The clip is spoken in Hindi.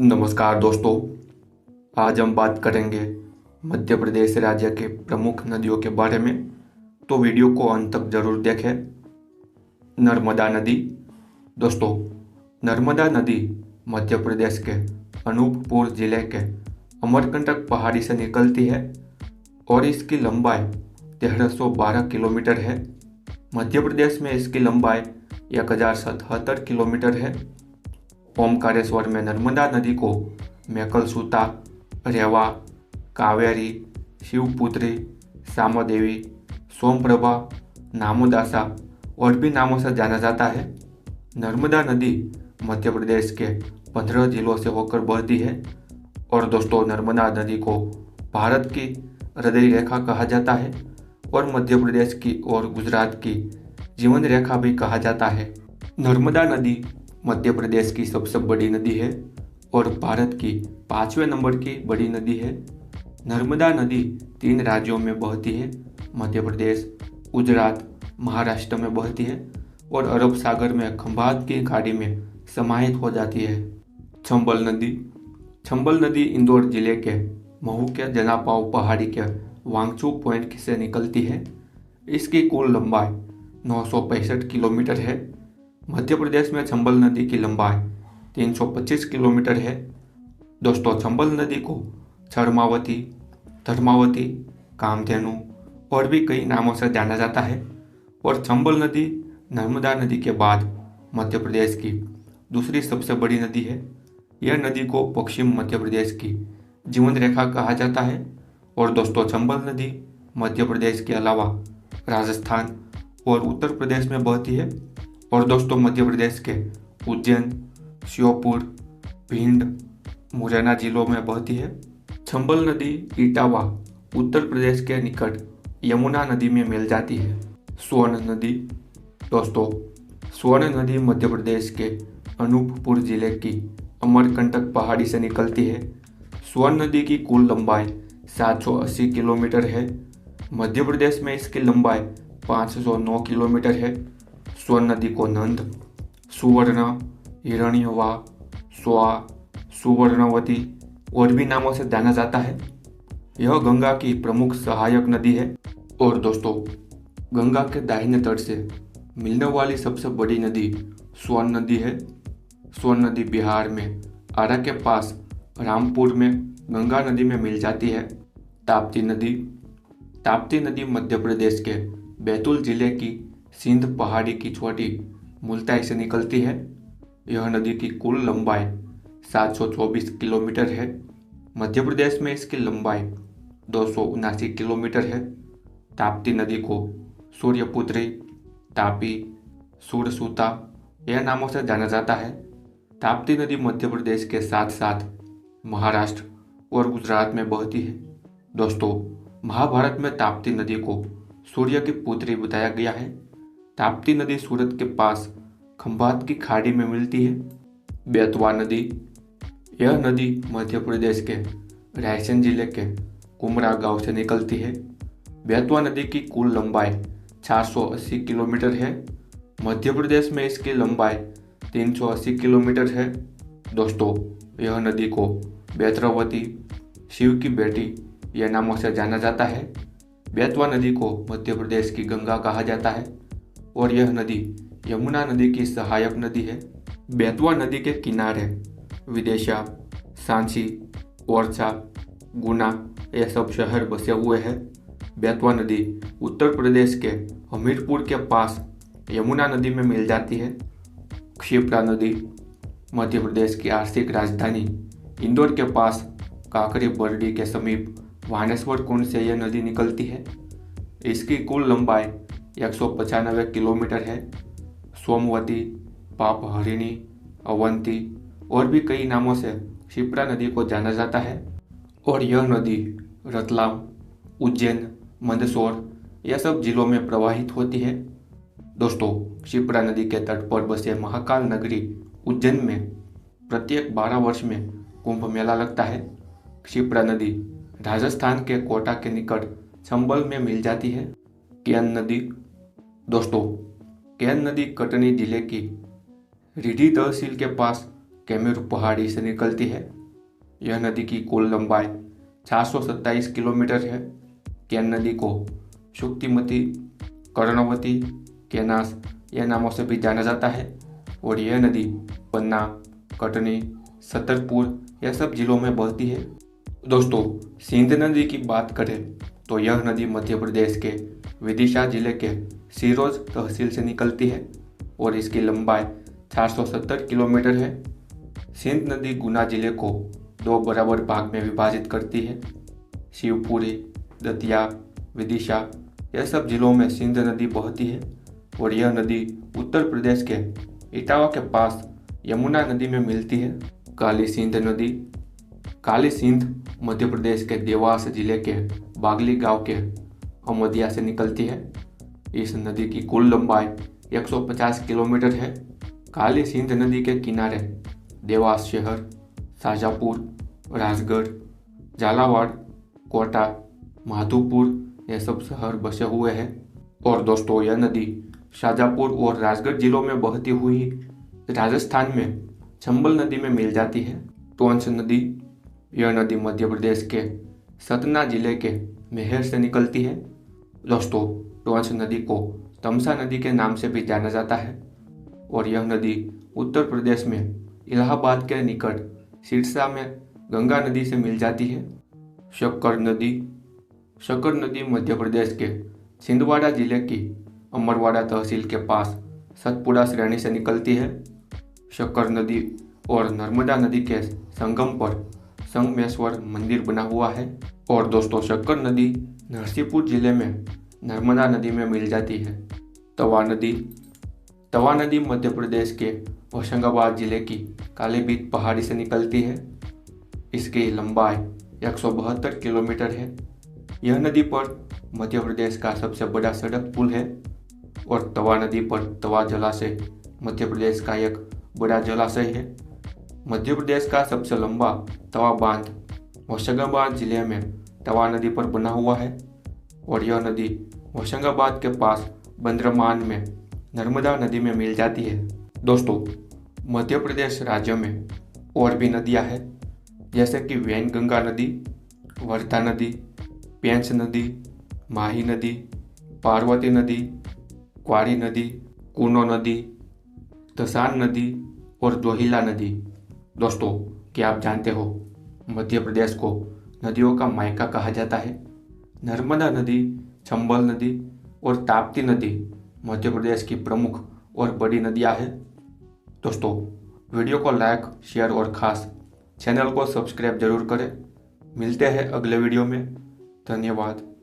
नमस्कार दोस्तों। आज हम बात करेंगे मध्य प्रदेश राज्य के प्रमुख नदियों के बारे में, तो वीडियो को अंत तक जरूर देखें। नर्मदा नदी। दोस्तों, नर्मदा नदी मध्य प्रदेश के अनूपपुर जिले के अमरकंटक पहाड़ी से निकलती है और इसकी लंबाई 1312 किलोमीटर है। मध्य प्रदेश में इसकी लंबाई 1077 किलोमीटर है। ओमकारेश्वर में नर्मदा नदी को मेकलसूता, रेवा, कावेरी, शिवपुत्री, सामदेवी, सोमप्रभा, नामोदासा और भी नामों से जाना जाता है। नर्मदा नदी मध्य प्रदेश के 15 जिलों से होकर बहती है। और दोस्तों, नर्मदा नदी को भारत की हृदय रेखा कहा जाता है और मध्य प्रदेश की और गुजरात की जीवन रेखा भी कहा जाता है। नर्मदा नदी मध्य प्रदेश की सबसे बड़ी नदी है और भारत की 5वें नंबर की बड़ी नदी है। नर्मदा नदी 3 राज्यों में बहती है। मध्य प्रदेश, गुजरात, महाराष्ट्र में बहती है और अरब सागर में खंभात की खाड़ी में समाहित हो जाती है। चंबल नदी। चंबल नदी इंदौर जिले के महू के जनापाव पहाड़ी के वांगचू पॉइंट से निकलती है। इसकी कुल लंबाई 965 किलोमीटर है। मध्य प्रदेश में चंबल नदी की लंबाई 325 किलोमीटर है। दोस्तों, चंबल नदी को छरमावती, धर्मावती, कामधेनु और भी कई नामों से जाना जाता है। और चंबल नदी नर्मदा नदी के बाद मध्य प्रदेश की दूसरी सबसे बड़ी नदी है। यह नदी को पश्चिम मध्य प्रदेश की जीवन रेखा कहा जाता है। और दोस्तों, चंबल नदी मध्य प्रदेश के अलावा राजस्थान और उत्तर प्रदेश में बहती है। और दोस्तों, मध्य प्रदेश के उज्जैन, श्योपुर, भिंड, मुरैना जिलों में बहती है। चंबल नदी इटावा उत्तर प्रदेश के निकट यमुना नदी में मिल जाती है। स्वर्ण नदी। दोस्तों, स्वर्ण नदी मध्य प्रदेश के अनूपपुर जिले की अमरकंटक पहाड़ी से निकलती है। स्वर्ण नदी की कुल लंबाई 780 किलोमीटर है। मध्य प्रदेश में इसकी लंबाई 509 किलोमीटर है। स्वर्ण नदी को नंद, सुवर्ण, हिरण्यवा, स्वा, सुवर्णवती और भी नामों से जाना जाता है। यह गंगा की प्रमुख सहायक नदी है। और दोस्तों, गंगा के दाहिने तट से मिलने वाली सबसे बड़ी नदी स्वर्ण नदी है। स्वर्ण नदी बिहार में आरा के पास रामपुर में गंगा नदी में मिल जाती है। ताप्ती नदी। ताप्ती नदी मध्य प्रदेश के बैतूल जिले की सिंध पहाड़ी की छोटी मुल्ताई से निकलती है। यह नदी की कुल लंबाई 724 किलोमीटर है। मध्य प्रदेश में इसकी लंबाई 279 किलोमीटर है। ताप्ती नदी को सूर्यपुत्री, तापी, सूरसूता यह नामों से जाना जाता है। ताप्ती नदी मध्य प्रदेश के साथ साथ महाराष्ट्र और गुजरात में बहती है। दोस्तों, महाभारत में ताप्ती नदी को सूर्य की पुत्री बताया गया है। ताप्ती नदी सूरत के पास खंभात की खाड़ी में मिलती है। बेतवा नदी। यह नदी मध्य प्रदेश के रायसेन जिले के कुमरा गांव से निकलती है। बेतवा नदी की कुल लंबाई 480 किलोमीटर है। मध्य प्रदेश में इसकी लंबाई 380 किलोमीटर है। दोस्तों, यह नदी को बेतरावती, शिव की बेटी यह नामों से जाना जाता है। बेतवा नदी को मध्य प्रदेश की गंगा कहा जाता है और यह नदी यमुना नदी की सहायक नदी है। बेतवा नदी के किनारे विदिशा, सांची, ओरछा, गुना ये सब शहर बसे हुए हैं। बेतवा नदी उत्तर प्रदेश के हमीरपुर के पास यमुना नदी में मिल जाती है। क्षिप्रा नदी मध्य प्रदेश की आर्थिक राजधानी इंदौर के पास काकरी बरडी के समीप वानेश्वर कुंड से यह नदी निकलती है। इसकी कुल लंबाई 195 किलोमीटर है। सोमवती, पापहरिणी, अवंती और भी कई नामों से क्षिप्रा नदी को जाना जाता है। और यह नदी रतलाम, उज्जैन, मंदसौर यह सब जिलों में प्रवाहित होती है। दोस्तों, क्षिप्रा नदी के तट पर बसे महाकाल नगरी उज्जैन में प्रत्येक 12 वर्ष में कुंभ मेला लगता है। क्षिप्रा नदी राजस्थान के कोटा के निकट चंबल में मिल जाती है। केन नदी। दोस्तों, केन नदी कटनी जिले की रीठी तहसील के पास कैमूर पहाड़ी से निकलती है। यह नदी की कुल लंबाई 427 किलोमीटर है। केन नदी को शुक्तिमती, कर्णवती, केनास यह नामों से भी जाना जाता है और यह नदी पन्ना, कटनी, छतरपुर यह सब जिलों में बहती है। दोस्तों, सिंध नदी की बात करें तो यह नदी मध्य प्रदेश के विदिशा जिले के सिरोज तहसील से निकलती है और इसकी लंबाई 470 किलोमीटर है। सिंध नदी गुना जिले को 2 बराबर भाग में विभाजित करती है। शिवपुरी, दतिया, विदिशा यह सब जिलों में सिंध नदी बहती है और यह नदी उत्तर प्रदेश के इटावा के पास यमुना नदी में मिलती है। काली सिंध नदी काली सिंध मध्य प्रदेश के देवास जिले के बागली गांव के अमदिया से निकलती है। इस नदी की कुल लंबाई 150 किलोमीटर है। काली सिंध नदी के किनारे देवास शहर, शाजापुर, राजगढ़, झालावाड़, कोटा, माधोपुर ये सब शहर बसे हुए हैं। और दोस्तों, यह नदी शाजापुर और राजगढ़ जिलों में बहती हुई राजस्थान में चंबल नदी में मिल जाती है। टोंस नदी यह नदी मध्य प्रदेश के सतना जिले के मैहर से निकलती है। दोस्तों, टोंस नदी को तमसा नदी के नाम से भी जाना जाता है और यह नदी उत्तर प्रदेश में इलाहाबाद के निकट सिरसा में गंगा नदी से मिल जाती है। शक्कर नदी मध्य प्रदेश के छिंदवाड़ा जिले की अमरवाड़ा तहसील के पास सतपुड़ा श्रेणी से निकलती है। शक्कर नदी और नर्मदा नदी के संगम पर संगमेश्वर मंदिर बना हुआ है। और दोस्तों, शक्कर नदी नरसिंहपुर जिले में नर्मदा नदी में मिल जाती है। तवा नदी मध्य प्रदेश के होशंगाबाद जिले की कालीबीत पहाड़ी से निकलती है। इसकी लंबाई 172 किलोमीटर है। यह नदी पर मध्य प्रदेश का सबसे बड़ा सड़क पुल है और तवा नदी पर तवा जलाशय मध्य प्रदेश का एक बड़ा जलाशय है। मध्य प्रदेश का सबसे लंबा तवा बांध होशंगाबाद जिले में तवा नदी पर बना हुआ है और यह नदी होशंगाबाद के पास बंद्रमान में नर्मदा नदी में मिल जाती है। दोस्तों, मध्य प्रदेश राज्य में और भी नदियां हैं जैसे कि वैनगंगा नदी, वर्धा नदी, पेंच नदी, माही नदी, पार्वती नदी, क्वारी नदी, कूनो नदी, दसान नदी और दोहिला नदी। दोस्तों, क्या आप जानते हो मध्य प्रदेश को नदियों का मायका कहा जाता है? नर्मदा नदी, चंबल नदी और ताप्ती नदी मध्य प्रदेश की प्रमुख और बड़ी नदियां हैं। दोस्तों, वीडियो को लाइक, शेयर और खास चैनल को सब्सक्राइब जरूर करें। मिलते हैं अगले वीडियो में। धन्यवाद।